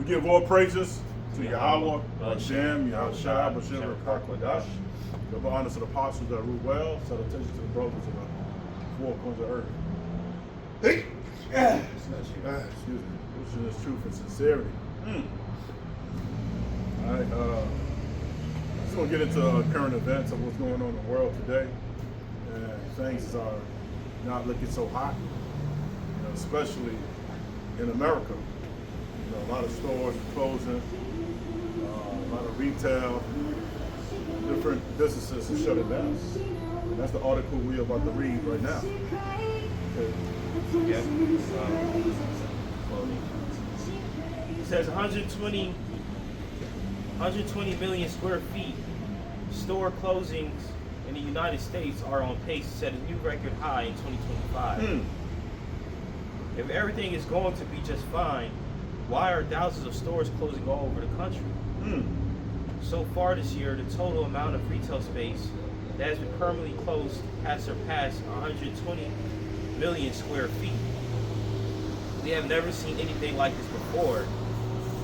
We give all praises to Yahweh, Hashem, Yahushua, Bashir, Kakwadash. Give honor to the apostles that rule well. Salutations to the brothers of the four corners of earth. Hey! Excuse me. Wishing this truth and sincerity. All right. Just going to get into current events of what's going on in the world today. And things are not looking so hot, especially in America. A lot of stores are closing, a lot of retail, different businesses are shutting down. And that's the article we're about to read right now. Okay. Yep. It says 120 million square feet. Store closings in the United States are on pace to set a new record high in 2025. If everything is going to be just fine, why are thousands of stores closing all over the country? So far this year, the total amount of retail space that has been permanently closed has surpassed 120 million square feet. We have never seen anything like this before.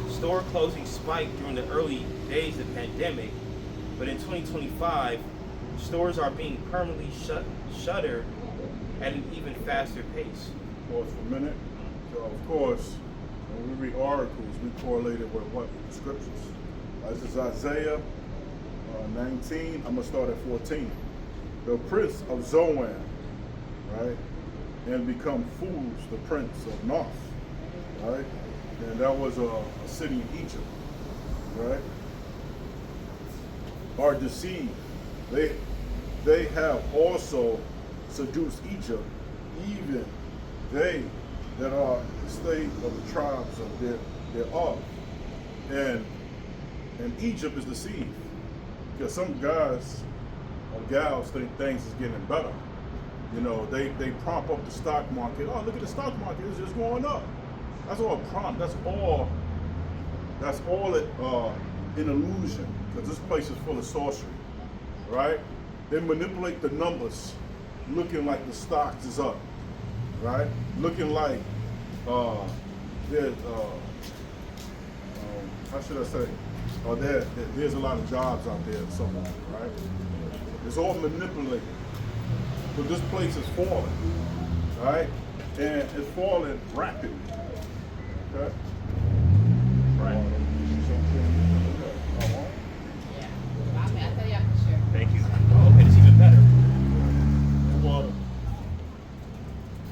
Store closings spiked during the early days of the pandemic, but in 2025, stores are being permanently shuttered at an even faster pace. Pause for a minute. So, of course, when we read articles, we correlate it with what? Scriptures. This is Isaiah 19. I'm going to start at 14. The prince of Zoan, right? And become fools, the prince of North, right? And that was a city in Egypt, right? Are deceived. They have also seduced Egypt, even they that are the slave of the tribes of thereof. And Egypt is deceived. Because some guys or gals think things is getting better. They prop up the stock market. Oh, look at the stock market, it's just going up. That's all prompt. That's all an illusion. Because this place is full of sorcery. Right? They manipulate the numbers, looking like the stocks is up. Right? Looking like there's how should I say? There's a lot of jobs out there somewhere, right? It's all manipulated. But this place is falling, right? And it's falling rapidly. Okay? Right. Yeah. I mean, I tell y'all for sure. Thank you. Oh, okay, it's even better. Water.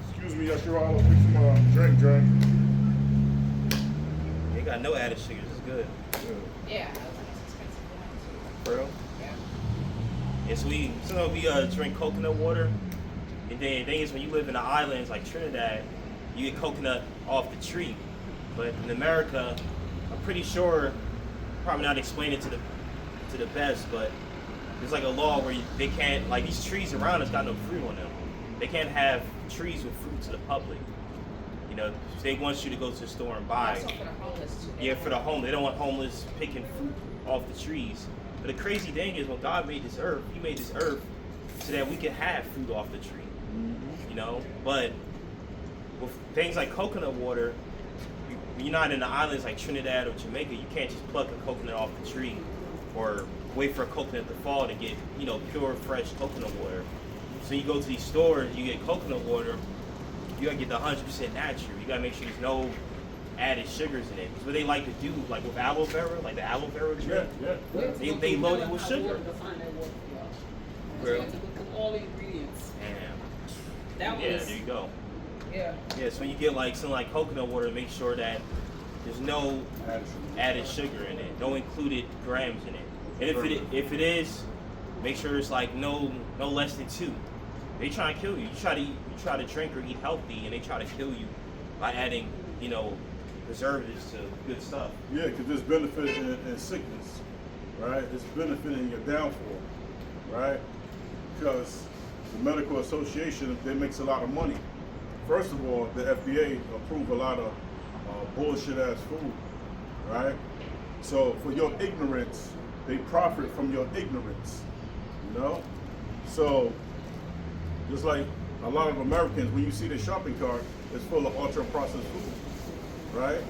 Excuse me, Yashira, I'll pick some drink. They got no added sugars. It's good. Yeah. It's expensive. For real? Yeah. Yeah, so we drink coconut water. And then the thing is, when you live in the islands like Trinidad, you get coconut off the tree. But in America, I'm pretty sure, probably not explain it to the best, but there's like a law where they can't, like these trees around us got no fruit on them. They can't have trees with fruit to the public. They want you to go to the store and buy. Also for the homeless too. Yeah, for the homeless. They don't want homeless picking fruit off the trees. But the crazy thing is, when God made this earth, He made this earth so that we could have fruit off the tree. But with things like coconut water, you're not in the islands like Trinidad or Jamaica. You can't just pluck a coconut off the tree or wait for a coconut to fall to get, pure, fresh coconut water. So you go to these stores, you get coconut water. You gotta get the 100% natural. You gotta make sure there's no added sugars in it. It's what they like to do, like with aloe vera, like the aloe vera drink. Yeah. They load it with sugar. Girl. To look at all the ingredients. That Yeah, was, there you go. yeah. Yeah, so when you get like some like coconut water, make sure that there's no added sugar in it, no included grams in it. And if it is, make sure it's like no less than 2. They try to kill you. You try to drink or eat healthy, and they try to kill you by adding, preservatives to good stuff. Yeah, because there's benefit in sickness, right? It's benefiting your downfall, right? Because the medical association, they makes a lot of money. First of all, the FDA approve a lot of bullshit ass food, right? So for your ignorance, they profit from your ignorance, So just like a lot of Americans, when you see the shopping cart, it's full of ultra processed food, right?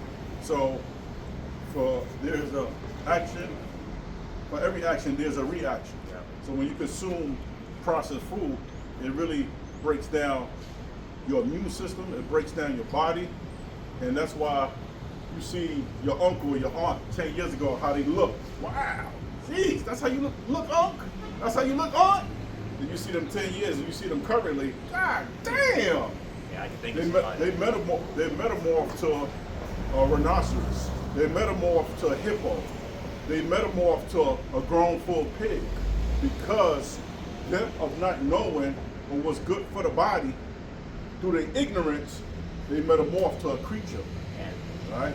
So there's a action. For every action, there's a reaction. Yeah. So when you consume processed food, it really breaks down your immune system. It breaks down your body, and that's why you see your uncle or your aunt 10 years ago how they look. Wow, jeez, that's how you look, uncle. That's how you look, aunt. And you see them 10 years, and you see them currently. God damn. Yeah, I can think They, of somebody. they metamorph to a rhinoceros. They metamorph to a hippo. They metamorph to a grown full pig because of not knowing what's good for the body. Through their ignorance, they metamorph to a creature, right?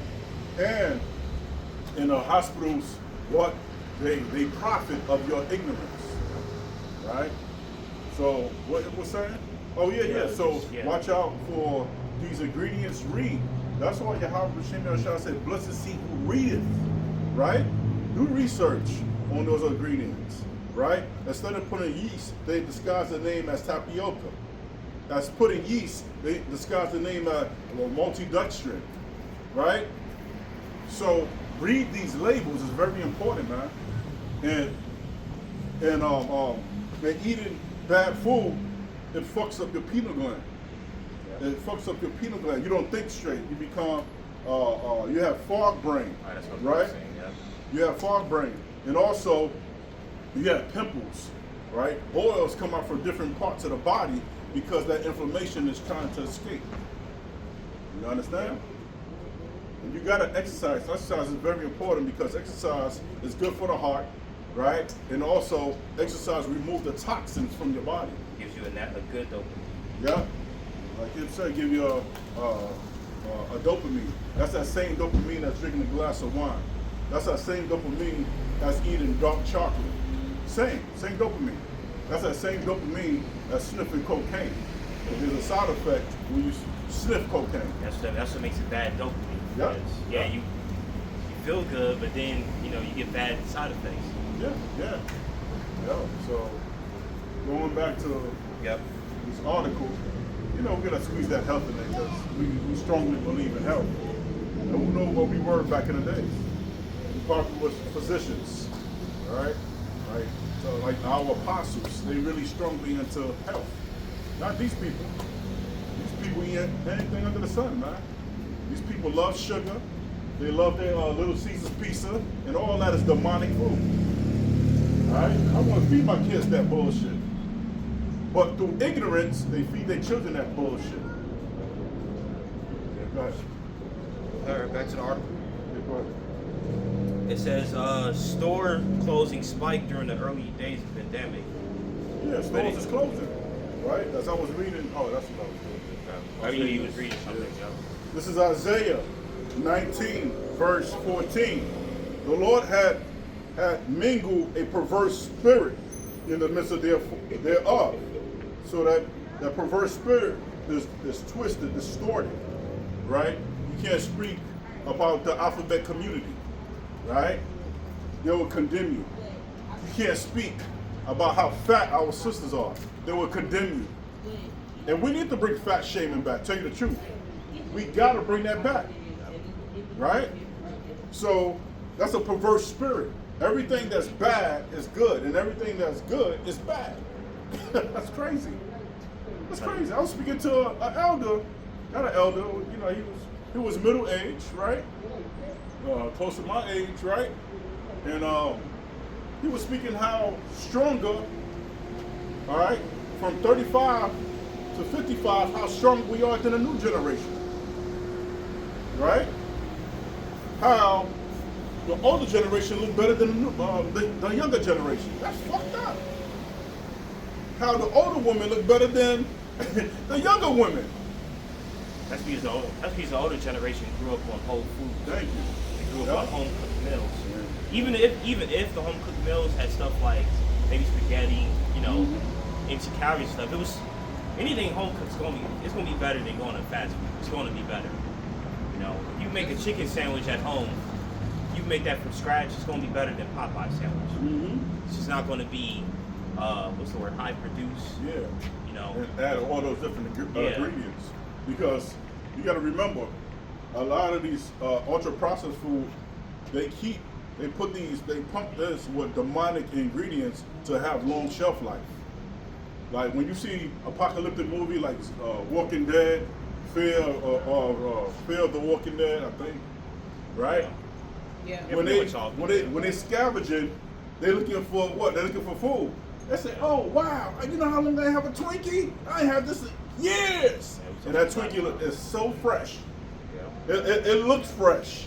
And in the hospitals, what they profit of your ignorance, right? So what it was saying? Oh yeah. So Yeah. watch out for these ingredients. Read. That's why Yahweh B'Shem Yahushua said, "Blessed is he who readeth." Right? Do research on those ingredients. Right? Instead of putting yeast, they disguise the name as tapioca. That's putting yeast, they disguise the name as maltodextrin. Right? So read these labels is very important, man. And eating bad food, it fucks up your pineal gland. It fucks up your pineal gland. You don't think straight. You become, you have fog brain, That's what right? I'm saying, yeah. You have fog brain, and also you have pimples, right? Boils come out from different parts of the body because that inflammation is trying to escape. You understand? And you gotta exercise. Exercise is very important because exercise is good for the heart, right? And also, exercise removes the toxins from your body. Gives you a good dopamine. Yeah, like it said, give you a dopamine. That's that same dopamine that's drinking a glass of wine. That's that same dopamine that's eating dark chocolate. Same dopamine. That's that same dopamine that's sniffing cocaine. But there's a side effect when you sniff cocaine. That's what makes it bad dopamine. Yeah. Because, yeah, you feel good, but then you get bad side effects. Yeah. So going back to Yep. this article, we're gonna squeeze that health in there because we strongly believe in health. And who knows what we were back in the days? We probably was physicians, all right? Right? So like our apostles, they really strongly into health. Not these people. These people eat anything under the sun, man. These people love sugar. They love their Little Caesars pizza, and all that is demonic food. All right? I want to feed my kids that bullshit. But through ignorance, they feed their children that bullshit. Yeah, go ahead. All right, back to the article. Yeah, go ahead. It says store closing spiked during the early days of the pandemic. Yeah, stores is closing, right? As I was reading, that's what I was doing. I mean, you was reading something, Yeah. Joe. This is Isaiah 19, verse 14. The Lord had mingled a perverse spirit in the midst of thereof, so that the perverse spirit is twisted, distorted, right? You can't speak about the alphabet community, right? They will condemn you. You can't speak about how fat our sisters are. They will condemn you. And we need to bring fat shaming back, tell you the truth. We gotta bring that back, right? So that's a perverse spirit. Everything that's bad is good, and everything that's good is bad. That's crazy. That's crazy. I was speaking to an elder, not an elder, he was middle aged, right? Close to my age, right? And he was speaking how stronger, all right, from 35 to 55, how strong we are than the new generation, right? How the older generation look better than the younger generation. That's fucked up. How the older women look better than the younger women. That's because the older generation grew up on whole food. Thank you. They grew up Yeah. on home cooked meals. Yeah. Even if the home cooked meals had stuff like maybe spaghetti, empty calorie stuff, it was anything home cooked it's gonna be better than going to fast food. It's gonna be better. If you make a chicken sandwich at home, you make that from scratch, it's gonna be better than Popeye sandwich. Mm-hmm. It's just not gonna be high produced. Yeah. know. And add all those different ingredients. Because you got to remember, a lot of these ultra processed food they pump this with demonic ingredients to have long shelf life. Like when you see apocalyptic movie like Walking Dead, Fear of the Walking Dead, I think, right? Yeah. When pretty they much all. when they scavenging, they're looking for what? They're looking for food. They say, "Oh wow, you know how long I have a Twinkie? I ain't had this in years." And that Twinkie is so fresh. Yeah. It looks fresh,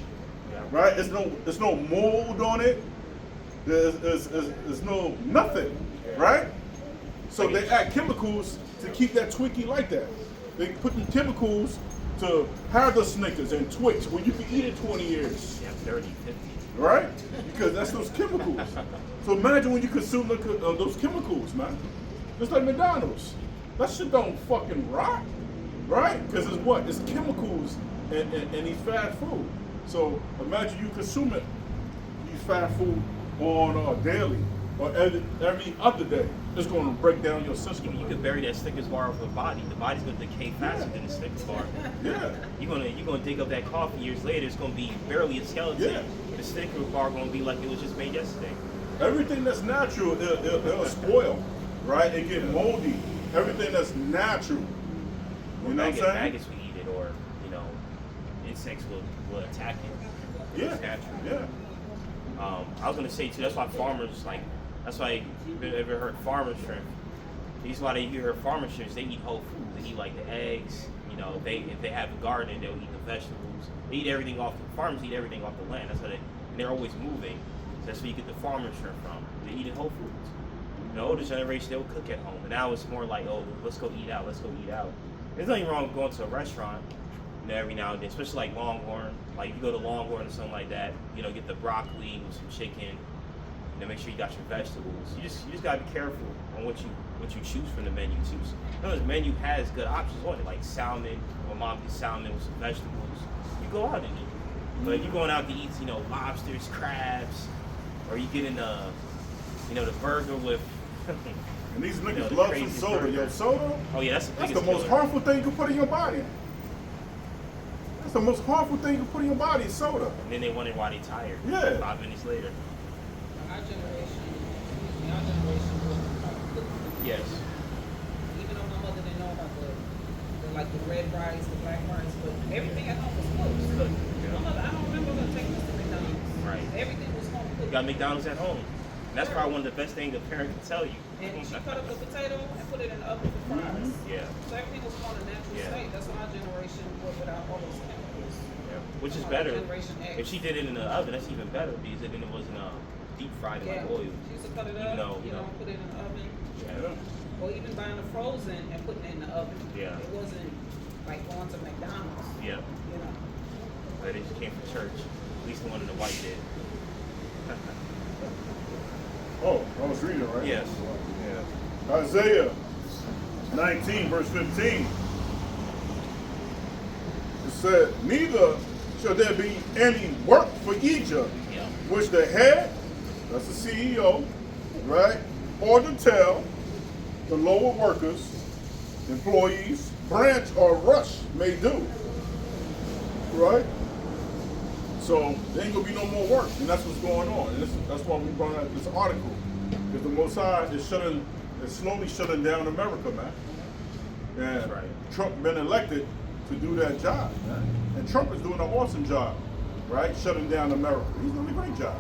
Yeah. right? There's no mold on it. There's no nothing, right? So they add chemicals to keep that Twinkie like that. They put in chemicals to have the Snickers and Twix where you can eat it 20 years, Yeah, 30, 50. right? Because that's those chemicals. So imagine when you consume those chemicals, man. Just like McDonald's. That shit don't fucking rot, right? Because it's what? It's chemicals and these fast food. So imagine you consuming these fast food on daily or every other day. It's going to break down your system. You could bury that Snickers bar with the body. The body's gonna decay faster than the Snickers bar. Yeah. You're gonna dig up that coffee years later. It's gonna be barely a skeleton. Yeah. The Snickers bar gonna be like it was just made yesterday. Everything that's natural, it'll spoil, right? It get moldy. Everything that's natural. You know what I'm saying? Maggots will eat it, or insects will attack it. Yeah. It's natural. Yeah. I was gonna say too. That's why farmers That's why you ever heard farmer shrimp. These why you hear farmer shrimps. They eat whole food. They eat like the eggs. If they have a garden, they'll eat the vegetables. They eat everything off. Farmers eat everything off the land. That's why they're always moving. That's where you get the farmer shrimp from. They eat whole foods. The older generation, they'll cook at home. And now it's more like, oh, let's go eat out. Let's go eat out. There's nothing wrong with going to a restaurant. Every now and then, especially like Longhorn. Like if you go to Longhorn or something like that, get the broccoli with some chicken. Make sure you got your vegetables. You just gotta be careful on what you choose from the menu too. The menu has good options on it, like salmon. My mom gets salmon with some vegetables. You go out and eat. But if you're going out to eat, lobsters, crabs, or you get in the burger with. And these niggas the love some crazy soda. burger. Yo, soda. Oh yeah, that's That's the most harmful thing you can put in your body. That's the most harmful thing you can put in your body is soda. And then they wonder why they tired. Yeah. 5 minutes later. Our generation was Yes. even though my mother didn't know about the red rice, the black rice, but everything at home was cooked. Look, My mother, I don't remember her taking us to McDonald's. Right. Everything was home You cooked. got McDonald's at home. And that's probably one of the best things a parent can tell you. And she cut up the potato and put it in the oven for fries. Yeah. So everything was on a natural Yeah. state. That's why our generation was without all those chemicals. Yeah. Which is Our better. Generation X. If she did it in the oven, that's even better because then it wasn't deep fried in Yeah. like oil. She used to cut it Even up, though, put it in the oven. Yeah. Or even buying it frozen and putting it in the oven. Yeah. It wasn't like going to McDonald's. Yeah. But it just came from church. At least the one in the white did. Oh, I was reading, right? Yes. Yeah. Isaiah 19, verse 15. It said, neither shall there be any work for Egypt, Yeah. which the head, that's the CEO, right, or the tail, the lower workers, employees, branch or rush may do. Right? So there ain't gonna be no more work, and that's what's going on. And that's why we brought out this article. Because the Mossad is slowly shutting down America, man. And That's right. Trump been elected to do that job, man. And Trump is doing an awesome job, right? Shutting down America. He's doing a great job.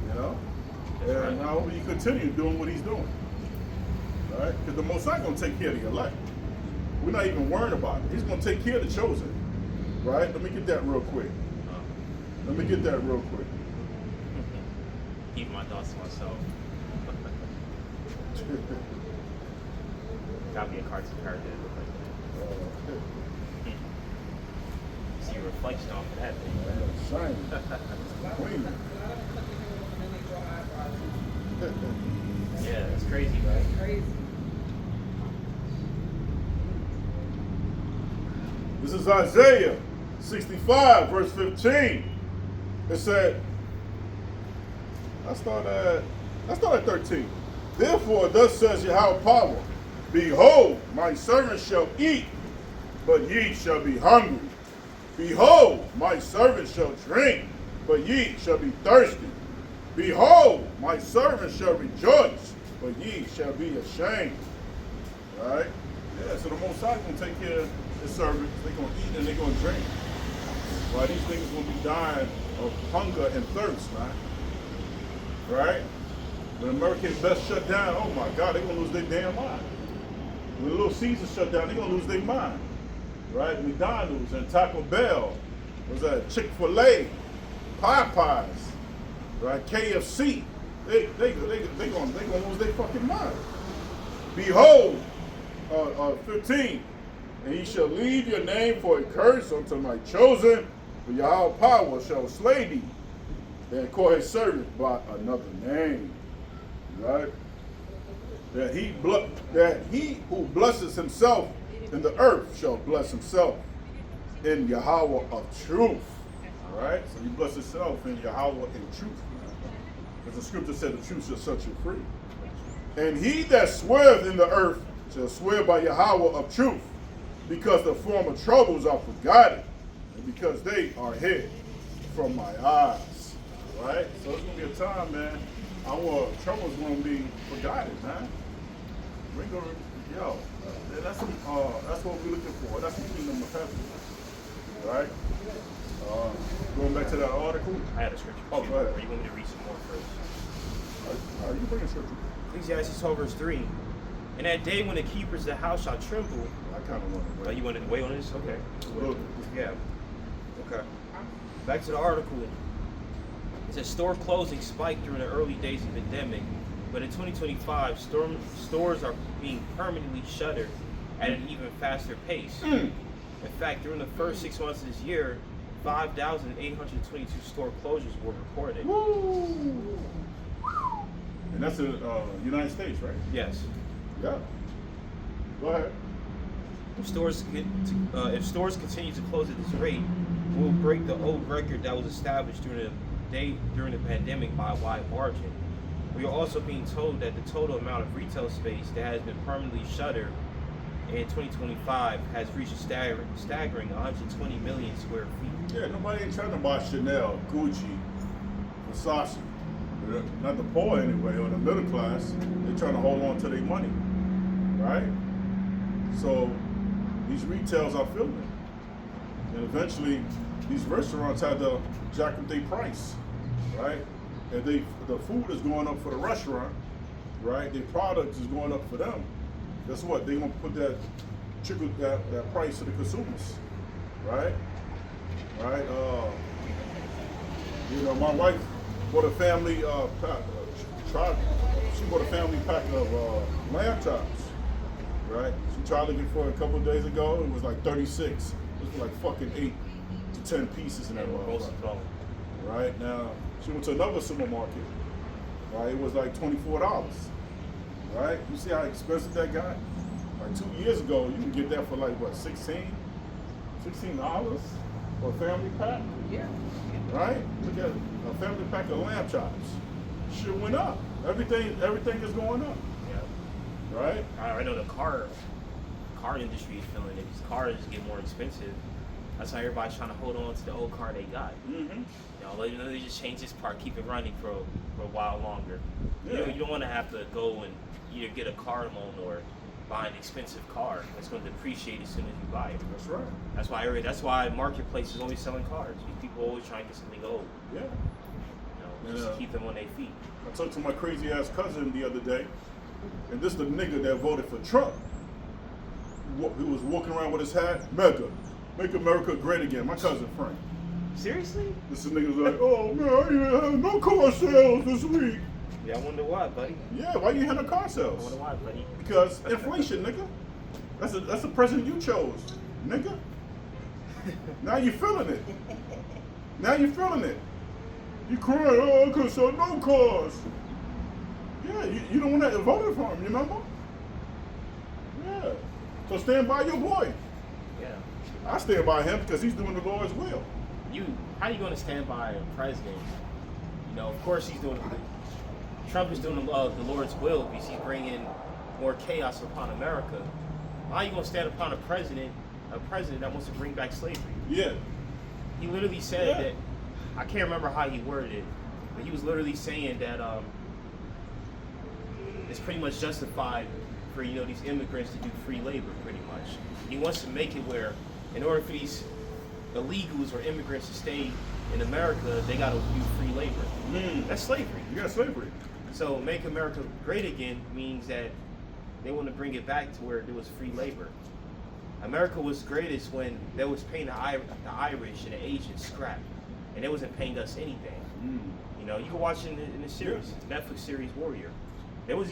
That's And right. I hope he continue doing what he's doing. Right? Because the Mossad gonna take care of the elect. We're not even worried about it. He's gonna take care of the chosen. Right? Let me get that real quick. Let me get that real quick. Keep my thoughts to myself. Gotta be a cartoon character that look like that. See your reflection off of that thing. Shiny. A lot of Clean. them cut their hair off and then they draw eyebrows. Yeah, that's crazy, right? Crazy. This is Isaiah 65, verse 15. It said, I start at 13. Therefore, thus says Yahweh power, behold, my servant shall eat, but ye shall be hungry. Behold, my servant shall drink, but ye shall be thirsty. Behold, my servant shall rejoice, but ye shall be ashamed. Right? Yeah, so the Most High gonna take care of his servants. They're gonna eat and they're gonna drink. While these things gonna be dying of hunger and thirst, man. Right? When American Best shut down, oh my God, they're gonna lose their damn mind. When Little Caesar shut down, they're gonna lose their mind. Right? McDonald's and Taco Bell, was that Chick-fil-A, Popeyes, right? KFC, they gonna lose their fucking mind. Behold, 15, and ye shall leave your name for a curse unto my chosen, for Yahweh power shall slay thee, and call his servant by another name. Right? That he who blesses himself in the earth shall bless himself in Yahweh of truth. Right? So you bless yourself in Yahweh in truth. Because the scripture said the truth shall set you free. And he that sweareth in the earth shall swear by Yahweh of truth, because the former troubles are forgotten, and because they are hid from my eyes. Right? So it's gonna be a time, man. Our troubles gonna be forgotten, man. We're gonna, that's what we're looking for. That's the kingdom of heaven. Right? Going back to that article. I had a scripture. Oh, go ahead. Or you want me to read some more first? You bring a scripture. Ecclesiastes 12 verse 3. And that day when the keepers of the house shall tremble. I kind of want to Oh, wait. you want to wait on this? Okay. A little bit. Yeah. Okay. Back to the article. It says store closing spiked during the early days of the pandemic, but in 2025, stores are being permanently shuttered at an even faster pace. In fact, during the first 6 months of this year, 5,822 store closures were reported. Woo! And that's the United States, right? Yes. Yeah. Go ahead. If stores continue to close at this rate, we'll break the old record that was established during the pandemic by a wide margin. We are also being told that the total amount of retail space that has been permanently shuttered in 2025 has reached a staggering 120 million square feet. Yeah, nobody ain't trying to buy Chanel, Gucci, Versace. Not the poor anyway, or the middle class. They're trying to hold on to their money, right? So these retails are feeling it. And eventually, these restaurants had to jack up their price, right? And the food is going up for the restaurant, right? Their product is going up for them. Guess what? They're gonna put that price to the consumers, right? Right? My wife bought a family pack. She bought a family pack of lamb chops, right? She tried looking for it a couple of days ago. It was like 36. It was like fucking 8 to 10 pieces in that motherfucker. Right now, she went to another supermarket. Right, it was like $24. Right, you see how expensive that got? Like 2 years ago, you can get that for like what, $16 for a family pack. Yeah. Right, look at a family pack of lamb chops. Shit went up. Everything is going up. Yeah. Right. I know the car industry is feeling it. Because cars get more expensive. That's why everybody's trying to hold on to the old car they got. Mm-hmm. Let me just change this part, keep it running for a while longer. Yeah. You don't want to have to go and either get a car loan or buy an expensive car that's going to depreciate as soon as you buy it. That's right. That's why Marketplace is always selling cars. People always trying to get something old. Yeah. Just to keep them on their feet. I talked to my crazy ass cousin the other day, and this is the nigga that voted for Trump. He was walking around with his hat, MAGA, make America great again. My cousin Frank. Seriously? This nigga's like, oh man, no car sales this week. Yeah, I wonder why, buddy. Yeah, why you had no car I sales? wonder why, buddy. Because inflation, nigga. That's the president you chose, nigga. Now you feeling it. Now you feeling it. You crying, oh, I could sell no cars. Yeah, you don't want to vote for him, you remember? Yeah. So stand by your boy. Yeah. I stand by him because he's doing the Lord's will. How are you going to stand by a president? Of course he's doing Trump is doing the Lord's will because he's bringing more chaos upon America. How are you going to stand upon a president that wants to bring back slavery? Yeah. He literally said that I can't remember how he worded it, but he was literally saying that it's pretty much justified for these immigrants to do free labor, pretty much. He wants to make it where, in order for these illegals or immigrants to stay in America, they got to do free labor. That's slavery. You got slavery. So make America great again means that they want to bring it back to where there was free labor. America was greatest when they was paying the Irish and the Asians scrap, and they wasn't paying us anything. You can watch in the series, Netflix series Warrior. They was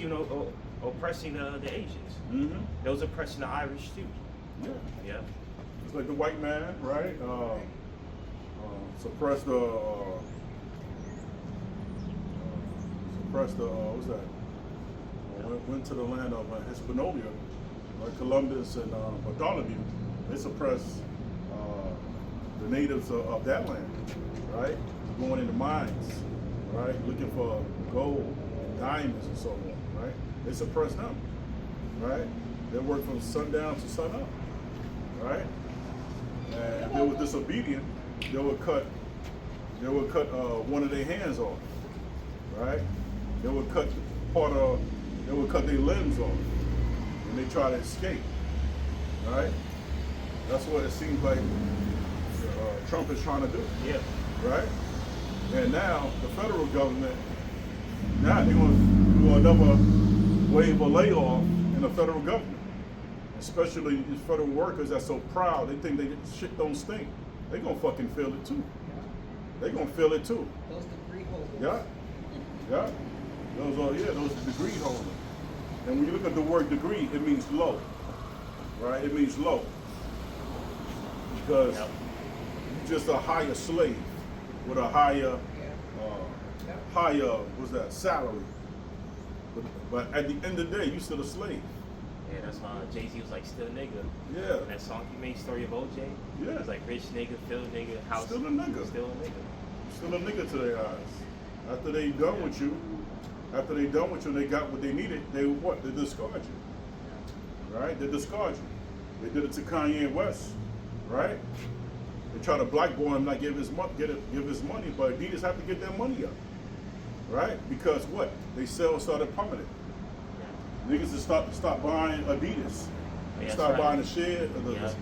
oppressing the Asians. They was oppressing the Irish too. Yeah. It's like the white man, right? Suppress the what's that? Went to the land of Hispaniola, like Columbus and Bartholomew. They suppressed the natives of that land, right? Going into mines, right? Looking for gold and diamonds and so on, right? They suppressed them, right? They worked from sundown to sunup, right? And if they were disobedient, they would cut one of their hands off, right? They would cut their limbs off, and they try to escape, right? That's what it seems like Trump is trying to do, right? And now the federal government, now they're going to do another wave of layoff in the federal government, especially these federal workers that's so proud. They think shit don't stink. They're going to fucking feel it too. They're going to feel it too. Those degree holders. Yeah. Those degree holders. And when you look at the word degree, it means low, right? It means low. Because you're just a higher slave with a higher salary. But at the end of the day, you still a slave. Yeah, that's why Jay-Z was like, still a nigga. Yeah. And that song he made, Story of OJ. Yeah. It's like rich nigga, Phil nigga, house. Still a nigga. Still a nigga. Still a nigga to their eyes. After they done with you, they got what they needed, they discard you. Right? They discard you. They did it to Kanye West, right? They try to blackball him, not give his money, but Adidas have to get their money up. Right? Because what? They started plummeting. Niggas just stop buying Adidas. They start buying the shit,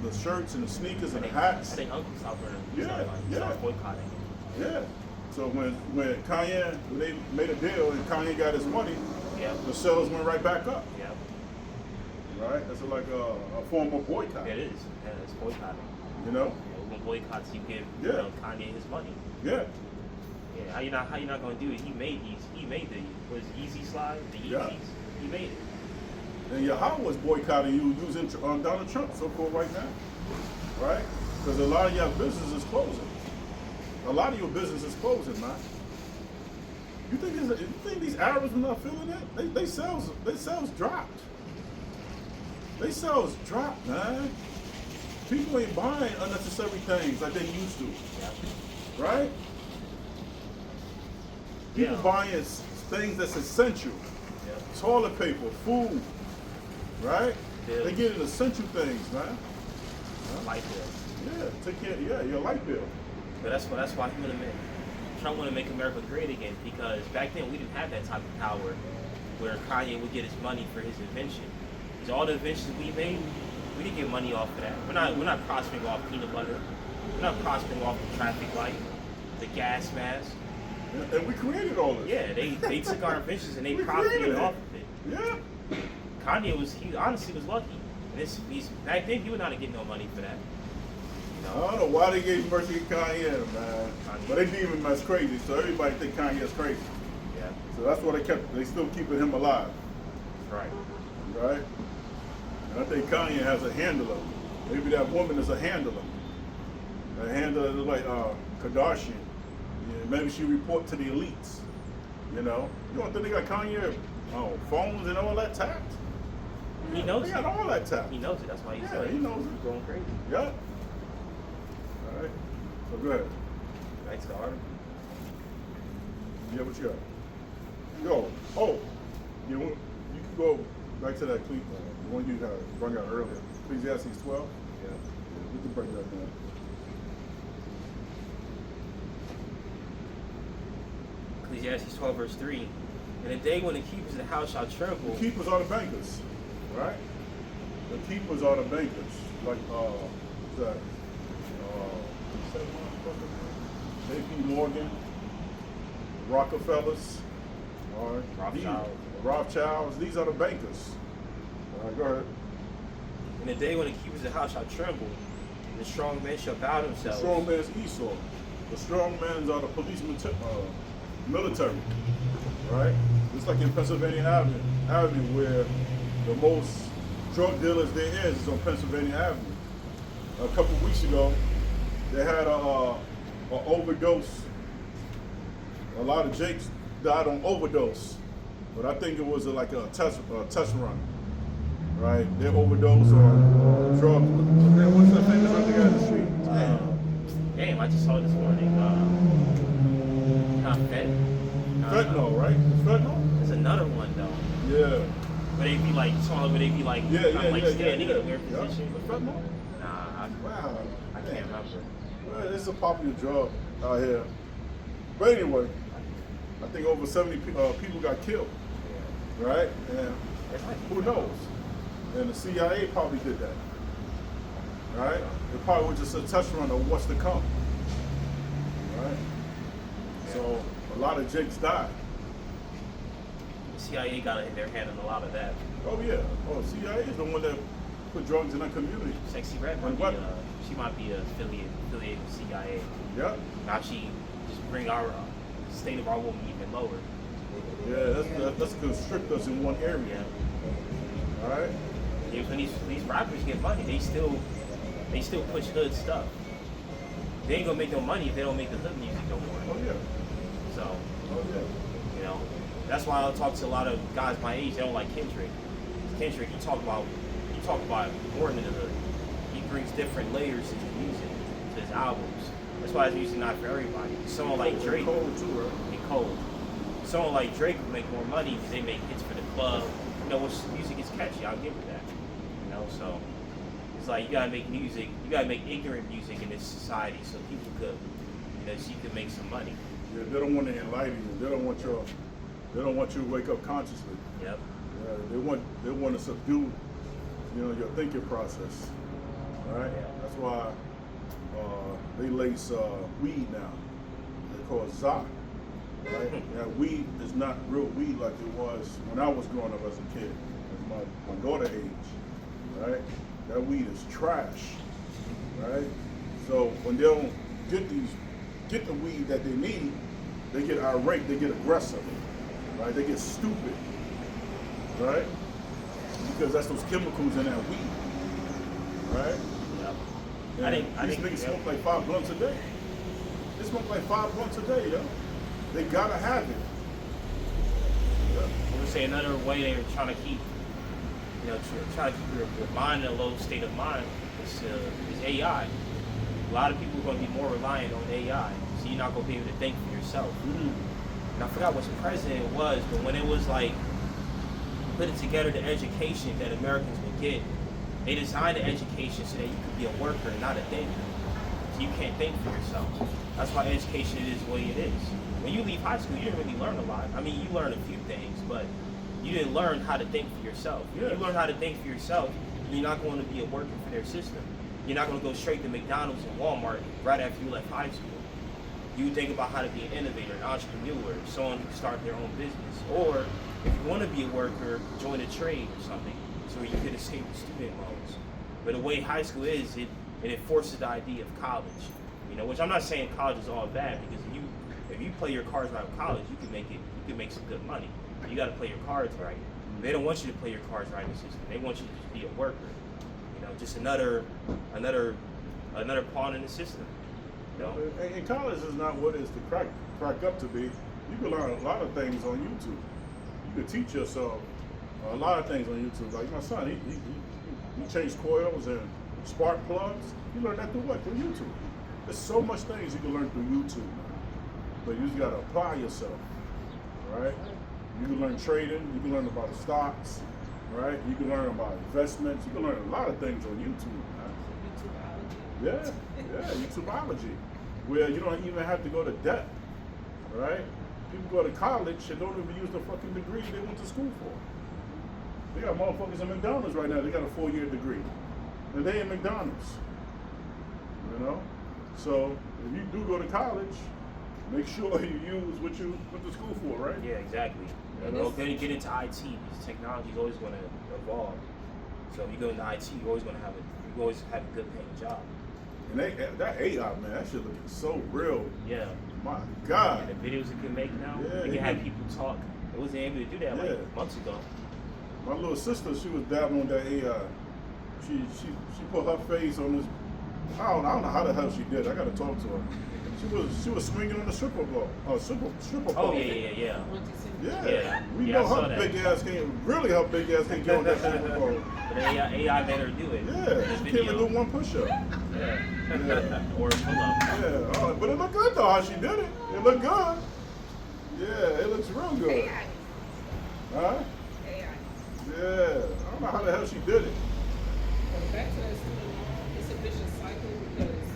the shirts and the sneakers and the hats. I think Uncle stopped Yeah. boycotting. Yeah. So when they made a deal and Kanye got his money, the sales went right back up. Yeah. Right? That's like a form of boycott. Yeah, it is. Yeah, it's boycotting. When boycotts, you give Kanye his money. Yeah. Yeah. How you not gonna do it? He made the Easy Slide, the Yeezys. Yeah. He made it. And Yahoo was boycotting you using Donald Trump so-called right now. Right? Because a lot of your business is closing. A lot of your business is closing, man. You think these Arabs are not feeling that? They sales dropped. They sales dropped, man. People ain't buying unnecessary things like they used to. Yeah. Right? People buying things that's essential. Yeah. Toilet paper, food. Right? Bills. They getting essential things, man. Light bill. Yeah, take care. Yeah, your light bill. But that's why Trump want to make America great again, because back then we didn't have that type of power where Kanye would get his money for his invention. Because all the inventions we made, we didn't get money off of that. We're not prospering off peanut butter. We're not prospering off the traffic light, the gas mask. And we created all this. Yeah, they took our inventions and they profited off of it. Yeah. Kanye honestly was lucky. And back then he would not have getting no money for that. I don't know why they gave mercy to Kanye, man. But they deem him as crazy, so everybody think Kanye is crazy. Yeah. So that's why they still keeping him alive. Right. Right? And I think Kanye has a handler. Maybe that woman is a handler. A handler like Kardashian. Yeah, maybe she report to the elites. You don't think they got Kanye phones and all that tapped? He knows They got all that tapped. He knows it. That's why he's he knows it. going crazy. Yeah. All right. So go ahead. Back to the article. Yeah, what you got? You can go back to that the one you brought out earlier. Ecclesiastes 12. Yeah. We can break that down. Ecclesiastes 12 verse 3. In the day when the keepers of the house shall tremble. The keepers are the bankers, right? The keepers are the bankers. Like, what's that? J.P. Morgan, Rockefellers, all right? Rothschilds. Rothschilds, these are the bankers. All right, go ahead. In the day when the keepers of the house shall tremble, and the strong men shall bow The themselves. strong man's Esau. The strong men's are the policemen, military, right? It's like in Pennsylvania Avenue, where the most drug dealers there is on Pennsylvania Avenue. A couple weeks ago, they had a overdose. A lot of Jakes died on overdose, but I think it was like a test run, right? They overdosed on drugs. What's that famous drug they got in the street? Damn, I just saw it this morning. Not Fentanyl, right? Fentanyl? There's another one though. Yeah. Where they be like, where they be like, standing in a weird Yeah. position. Fentanyl? Nah, Wow. I can't remember. Well, it's a popular drug out here. But anyway, I think over 70 people got killed, right? And who knows? And the CIA probably did that, right? It probably was just a test run of what's to come, right? So a lot of Jakes died. The CIA got their hand on a lot of that. Oh yeah. Oh, CIA is the one that put drugs in our community. Sexy Red And might what? be, she might be affiliated with CIA. Yeah. Now she just bring our state of our woman even lower. Yeah, that's constrict us in one area. All right. Yeah, when these rappers get money, they still push hood stuff. They ain't gonna make no money if they don't make the hood music no more. Oh yeah. So, Oh yeah. you know, that's why I talk to a lot of guys my age. They don't like Kendrick. Kendrick, you talk about more than the hood. He brings different layers to his music, to his albums. That's why his music not for everybody. Someone like Drake, Cold too, right? and Cold. Someone like Drake will make more money because they make hits for the club. You know, his music is catchy. I'll give it that. You know, so it's like you gotta make music. You gotta make ignorant music in this society so people could, so you could make some money. Yeah, they don't want to enlighten you. They don't want you to wake up consciously. Yep. They want to subdue, your thinking process. Right? Yeah. That's why they lace weed now. They call it Za. Right? That weed is not real weed like it was when I was growing up as a kid, as my daughter age. Right? That weed is trash. Right? So when they don't get the weed that they need, they get irate, they get aggressive, right? They get stupid, right? Because that's those chemicals in that weed, right? Yep. And these niggas smoke like 5 blunts a day. They smoke like 5 blunts a day, yo. They gotta have it. Yeah. I would say another way they're trying to keep, try to keep your mind in a low state of mind is AI. A lot of people are going to be more reliant on AI, so you're not going to be able to think for yourself. And I forgot which president it was, but when it was like putting together the education that Americans would get, they designed the education so that you could be a worker, not a thinker. So you can't think for yourself. That's why education is the way it is. When you leave high school, you didn't really learn a lot. I mean, you learned a few things, but you didn't learn how to think for yourself. Yeah. If you learn how to think for yourself, you're not going to be a worker for their system. You're not going to go straight to McDonald's and Walmart right after you left high school. You think about how to be an innovator, an entrepreneur, someone who can start their own business. Or if you want to be a worker, join a trade or something so you could escape the student loans. But the way high school is, it forces the idea of college. Which I'm not saying college is all bad, because if you play your cards right with college, you can make some good money. But you got to play your cards right. They don't want you to play your cards right in the system. They want you to just be a worker. Just another pawn in the system. And college is not what it's to crack up to be. You can learn a lot of things on YouTube. You can teach yourself a lot of things on YouTube. Like my son, he changed coils and spark plugs. You learn that through what? Through YouTube. There's so much things you can learn through YouTube now. But you just gotta apply yourself, right? You can learn trading. You can learn about stocks, right? You can learn about investments. You can learn a lot of things on YouTube, man. Yeah, YouTubeology, where you don't even have to go to debt, right? people go to college and don't even use the fucking degree they went to school for. They got motherfuckers in McDonald's right now. They got a 4-year degree, and they in McDonald's. You know, so if you do go to college, make sure you use what you went to school for, right? Yeah, exactly. And We're this- going to get into IT because technology is always going to evolve. So if you go into IT, you're always going to have a good paying job. And that AI, man, that shit looking so real. Yeah. My God. And the videos it can make now, Yeah, it it can have can- people talk. It wasn't able to do that Yeah. like months ago. My little sister, she was dabbling on that AI. She put her face on this. I don't know how the hell she did. I gotta talk to her. She was swinging on the stripper ball. Stripper Oh pole. yeah. Yeah. We Yeah, I know saw her that. big ass can't really her big ass can't get on that stripper pole. But AI made her do it. Yeah, This she can't even do video. one push up. Yeah. Yeah. Or a pull up. Yeah, but it looked good though how she did it. It looked good. Yeah, it looks real good. AI. Huh? AI. Yeah, I don't know how the hell she did it. But back to that student loan, it's a vicious cycle because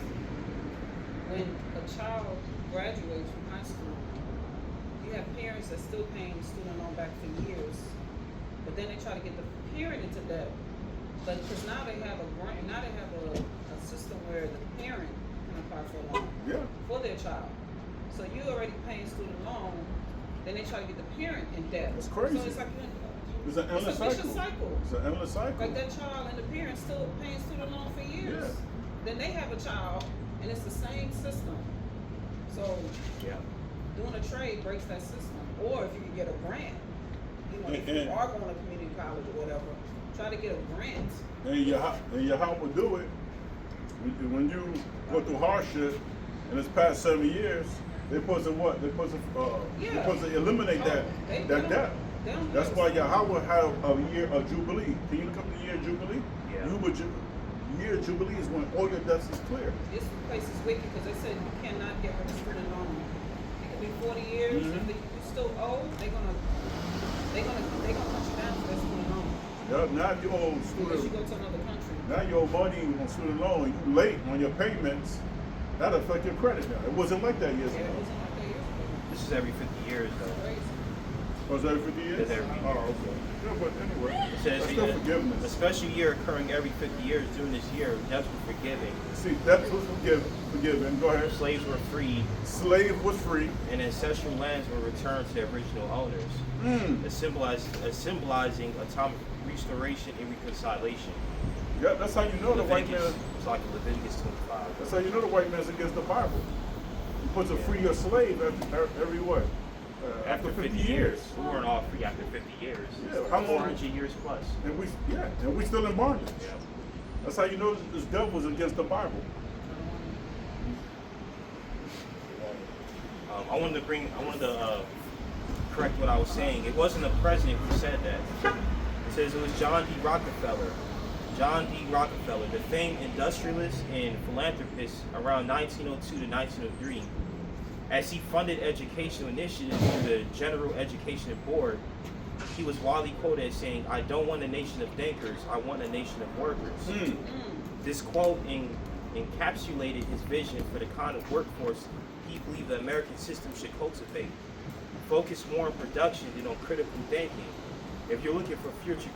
when a child graduates from high school, you have parents that still paying student loan back for years, but then they try to get the parent into debt. But because now they have a system where the parent can apply for a loan Yeah. for their child. So you already paying student loan, then they try to get the parent in debt. That's crazy. So it's like It's an endless a vicious cycle. cycle. It's an endless cycle. Like that child and the parents still paying student loan for years. Yeah. Then they have a child and it's the same system. So Yeah. doing a trade breaks that system. Or if you can get a grant, you know, if you And- are going to community college or whatever, try to get a grant. And your help will do it. When you go through hardship, and it's past 7 years, they're supposed to what? They're supposed to they're Yeah. supposed to eliminate that They that don't- debt. they don't do That's it. why Yahweh have a year of jubilee. Can you look up the year of jubilee? Yeah. Year of jubilee is when all your debts is clear. This place is wicked because they said you cannot get rid of student loan. It could be 40 years. Mhm. If you still owe, they're gonna cut you down for that student loan. Yeah, now you owe Unless you student. go to another country. Now you owe money on student loan. You late on your payments. That affect your credit now. It wasn't like that years Yeah, ago. it wasn't like that years ago. This is every 50 years though. Crazy. Was that every 50 years? It's every year. Oh, okay. Yeah, but anyway, It says that's here, still forgiveness. a special year occurring every 50 years. During this year, debts were forgiven, See, debts was forgiven. Go ahead. slaves were freed, Slave was free. and ancestral lands were returned to their original owners, Mm. symbolizing atomic restoration and reconciliation. Yeah, that's how you know the white man. It's like Leviticus 25. That's how you know the white man's against the Bible. He puts a free your slave every what? After 50 years. We weren't all free after 50 years. Yeah, how long? 400 years plus. And we still in bondage. Yeah. That's how you know this devil's against the Bible. I wanted to correct what I was saying. It wasn't a president who said that. It says it was John D. Rockefeller. John D. Rockefeller, the famed industrialist and philanthropist around 1902 to 1903. As he funded educational initiatives through the General Education Board, he was widely quoted as saying, "I don't want a nation of thinkers, I want a nation of workers." Mm. This quote encapsulated his vision for the kind of workforce he believed the American system should cultivate. Focus more on production than on critical thinking. If you're looking for future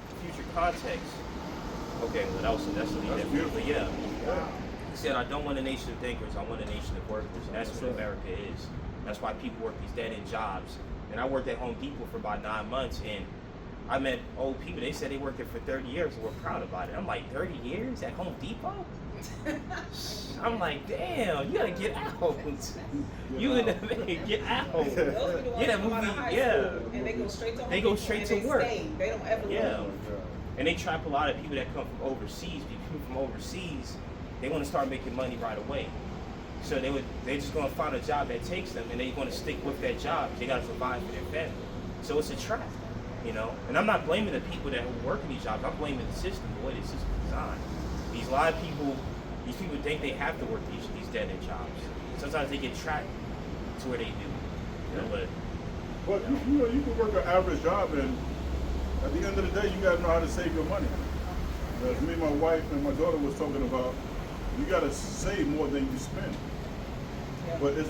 context, okay, well that's beautiful. But yeah, Yeah. he said, "I don't want a nation of thinkers, I want a nation of workers." And that's what America is. That's why people work these dead-end jobs. And I worked at Home Depot for about 9 months, and I met old people. They said they worked there for 30 years and were proud about it. I'm like, 30 years at Home Depot? I'm like, damn, you gotta get out. You in the get out. Those are the ones Yeah, that that come out of movie, high yeah. school and they go straight to Home They go Depot straight and to they work. stay. They don't ever Yeah. leave. And they trap a lot of people that come from overseas. People from overseas, they want to start making money right away. So they're just gonna find a job that takes them, and they're gonna stick with that job. They gotta provide for their family. So it's a trap, you know. And I'm not blaming the people that work in these jobs. I'm blaming the system, the way the system is designed. These people think they have to work these dead end jobs. Sometimes they get trapped to where they do. You know, But you know, you can work an average job, and at the end of the day, you gotta know how to save your money. As me and my wife and my daughter was talking about, you gotta save more than you spend. Yeah, But it's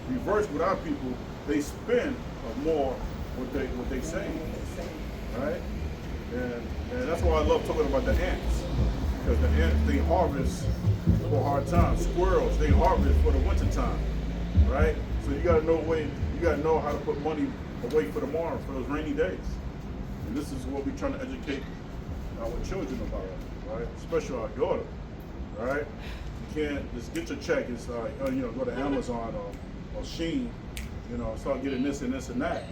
reversed with our people. They spend more what they save, right? And that's why I love talking about the ants, because the ants, they harvest for hard times. Squirrels, they harvest for the winter time, right? So you gotta know how to put money away for tomorrow, for those rainy days. And this is what we're trying to educate our children about, right? Especially our daughter, right? You can't just get your check. It's like, go to Amazon or Shein, start getting this and this and that.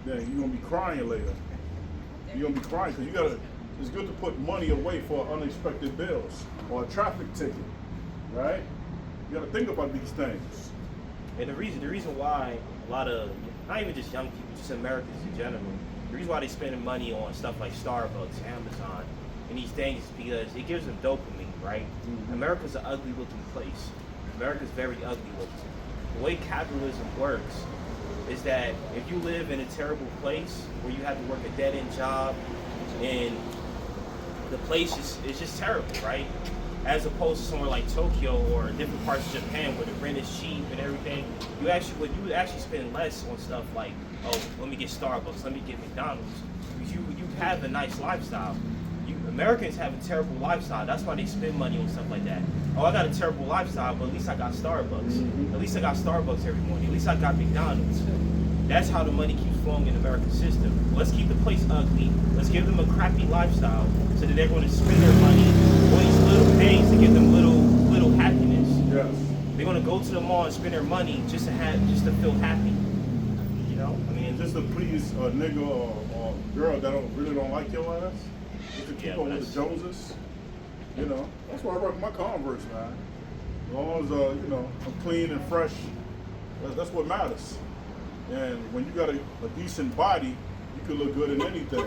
Then you're gonna be crying later. You're gonna be crying because it's good to put money away for unexpected bills or a traffic ticket, right? You gotta think about these things. And the reason why a lot of, not even just young people, just Americans in general, the reason why they spending money on stuff like Starbucks, Amazon, and these things is because it gives them dopamine, right? Mm-hmm. America's an ugly looking place. America's very ugly looking. The way capitalism works is that if you live in a terrible place where you have to work a dead-end job and the place is just terrible, right? As opposed to somewhere like Tokyo or different parts of Japan where the rent is cheap and everything, you would actually spend less on stuff like, oh, let me get Starbucks, let me get McDonald's. Because you have a nice lifestyle. Americans have a terrible lifestyle. That's why they spend money on stuff like that. Oh, I got a terrible lifestyle, but at least I got Starbucks. Mm-hmm. At least I got Starbucks every morning. At least I got McDonald's. That's how the money keeps flowing in the American system. Let's keep the place ugly. Let's give them a crappy lifestyle so that they're going to spend their money on these little things to give them little happiness. Yes. They're going to go to the mall and spend their money just to feel happy. I mean, Just to please a nigga or girl that really don't like your ass. Just to keep up with the Joneses. That's why I rock my Converse, man. As long as I'm clean and fresh, that's what matters. And when you got a decent body, you can look good in anything.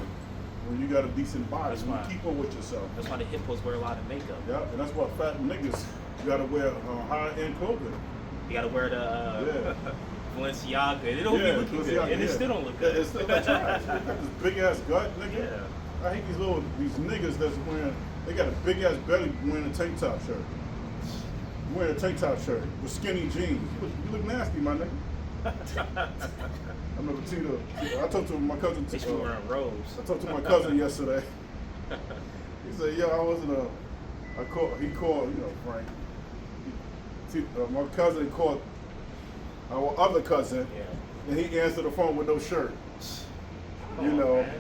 When you got a decent body, That's you why. keep up with yourself. that's why the hippos wear a lot of makeup. Yeah, and that's why fat niggas, you gotta wear high-end clothing. You got to wear the Balenciaga. It don't be Yeah, looking good, Balenciaga, and it yeah. still don't look Yeah, good. it's still like trash. They got this big ass gut, nigga. Yeah. I hate these niggas that's wearing. They got a big ass belly wearing a tank top shirt. Wearing a tank top shirt with skinny jeans. You look nasty, my nigga. I remember Tito. I talked to my cousin. They should be wearing robes. I talked to my cousin yesterday. He said, "Yo, I wasn't he called, Frank. My cousin called our other cousin, Yeah. and he answered the phone with no shirt. Come on, man.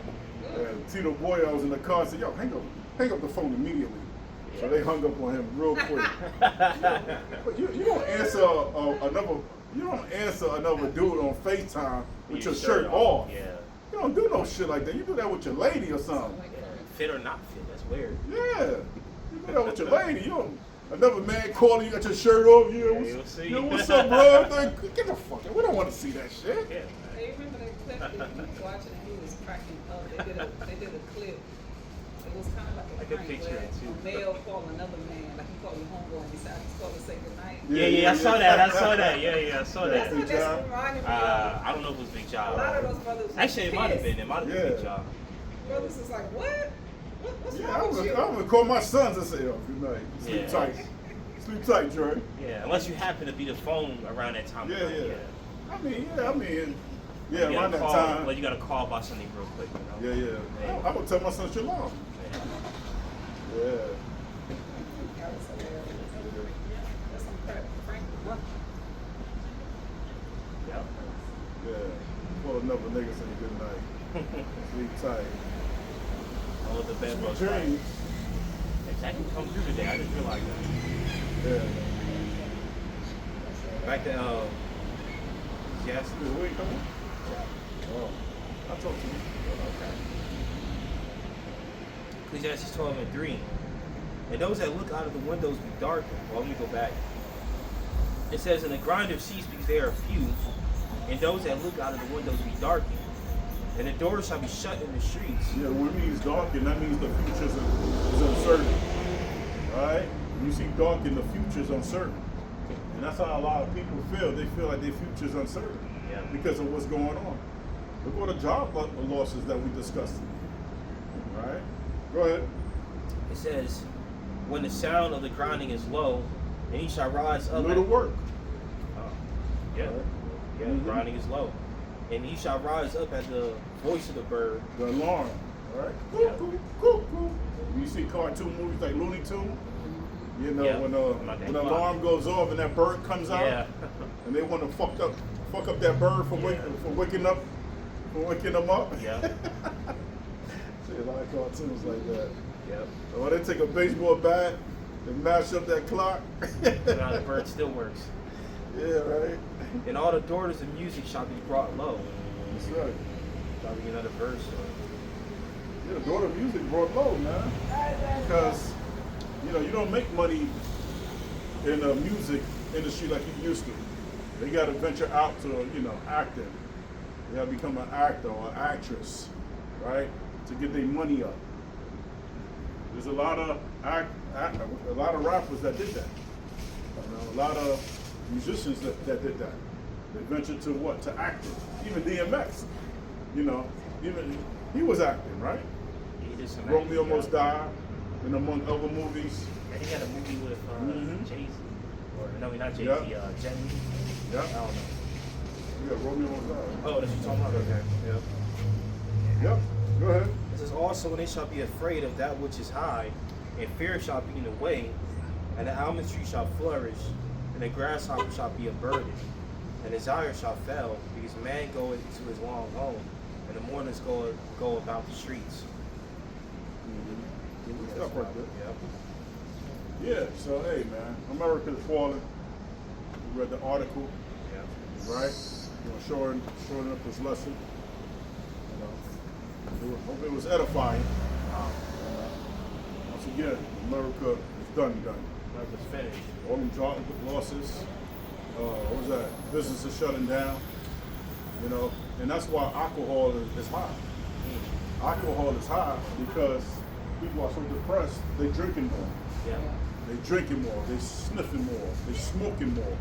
And Tito Boyle was in the car and said, "Yo, hang up the phone immediately." So they hung up on him real quick. But you don't answer another dude on FaceTime with your shirt off. Yeah. You don't do no shit like that. You do that with your lady or something. Fit or not fit, that's weird. Yeah. You do that with your lady. You don't. Another man calling you, got your shirt off. you'll see. What's up, bro? Get the fuck out. We don't want to see that shit. Yeah. Hey, remember that clip that he was watching and he was cracking up? They did a clip. It was kind of like a I could prank picture where it, too. a male called another man, like he called your homeboy and he said, I just called to say goodnight. Yeah, I saw that. I saw that. Yeah, I saw That's that. what this reminded me of. I don't know if it was Big A Job. lot of those brothers. Actually, it might have been. It might have been Big Yeah. Job. Brothers is like, what? What's Yeah, I'm wrong with you? gonna call my sons and say, "Oh, good night. Sleep Yeah. tight. Sleep tight, Dre." Yeah, unless you happen to be the phone around that time. Yeah. Yeah, Yeah, you around gotta that call, time. Like you gotta call about something real quick. Yeah. I'm gonna tell my son Shalom. Yeah. That's some crap. Frank, huh? Yep. Yeah. Call another nigga say good night. Sleep tight. All of the bad Sweet bugs. dreams. That can come through today. I didn't realize that. Yeah. Back to yes. Where you coming? Oh. I'll talk to you. Ecclesiastes 12:3. And those that look out of the windows be darkened. Well, let me go back. It says, and the grinders cease because they are few, and those that look out of the windows be darkened. And the doors shall be shut in the streets. Yeah, when it means darken, that means the future is uncertain. Right? When you see darken, the future is uncertain. And that's how a lot of people feel. They feel like their future is uncertain Yeah. because of what's going on. Look at the job losses that we discussed. Right? Go ahead. It says, when the sound of the grinding is low, and he shall rise up. Little work. grinding is low. And he shall rise up at the voice of the bird. The alarm, right? Yeah. You see cartoon movies like Looney Tunes, you know, Yeah. when Like that when the clock. alarm goes off and that bird comes out, Yeah. and they want to fuck up that bird for Yeah. waking them up. Yeah. See a lot of cartoons like that. Yep. Or they take a baseball bat and mash up that clock. Now the bird still works. Yeah, right. And all the daughters of music shall be brought low. That's right. Shall be another verse. Yeah, the daughter of music brought low, man. Because, you know, you don't make money in the music industry like you used to. They got to venture out to, you know, acting. They got to become an actor or an actress, right, to get their money up. There's a lot of rappers that did that. You know, a lot of musicians that did that. They ventured to what? To acting. Even DMX, you know, even he was acting, right? He did some Romeo acting, Almost yeah. Died, and among other movies. And he had a movie with Mhm. Jay-Z. Or no, not Jay-Z, Yeah. Jet Li. Yeah, I don't know. yeah, Romeo Almost Died. Oh, that's what you're talking about? Okay. Yeah. Yep, go ahead. It says, also when they shall be afraid of that which is high, and fear shall be in the way, and the almond tree shall flourish, and the grasshopper shall be a burden, and desire shall fail, because man goeth to his long home, and the mourners go about the streets. Good stuff right there. Yep. Yeah, so hey man, America's falling. We read the article, Yep. right? You know, showing up this lesson. You know, hope it was edifying. Once again, America is done. America's finished. All them job losses. What was that? Businesses shutting down. You know, and that's why alcohol is high. Alcohol is high because people are so depressed. They drinking more. Yeah. They drinking more. They sniffing more. They smoking more.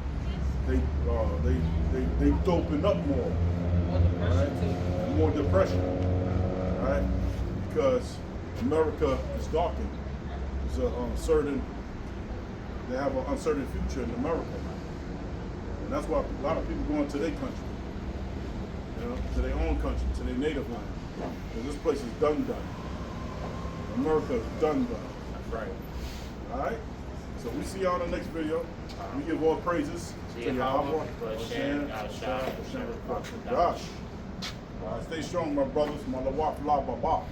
They doping up more. More depression Right? too. More depression. Right? Because America is darkened. There's they have an uncertain future in America. And that's why a lot of people going to their country. You know, to their own country, to their native land. Because this place is done. America is done. That's right. Alright? So we see y'all in the next video. We give all praises See to Yahweh, Yahweh, Hashem, Yahshua, Gosh. Stay strong, my brothers. My lawaf la baba.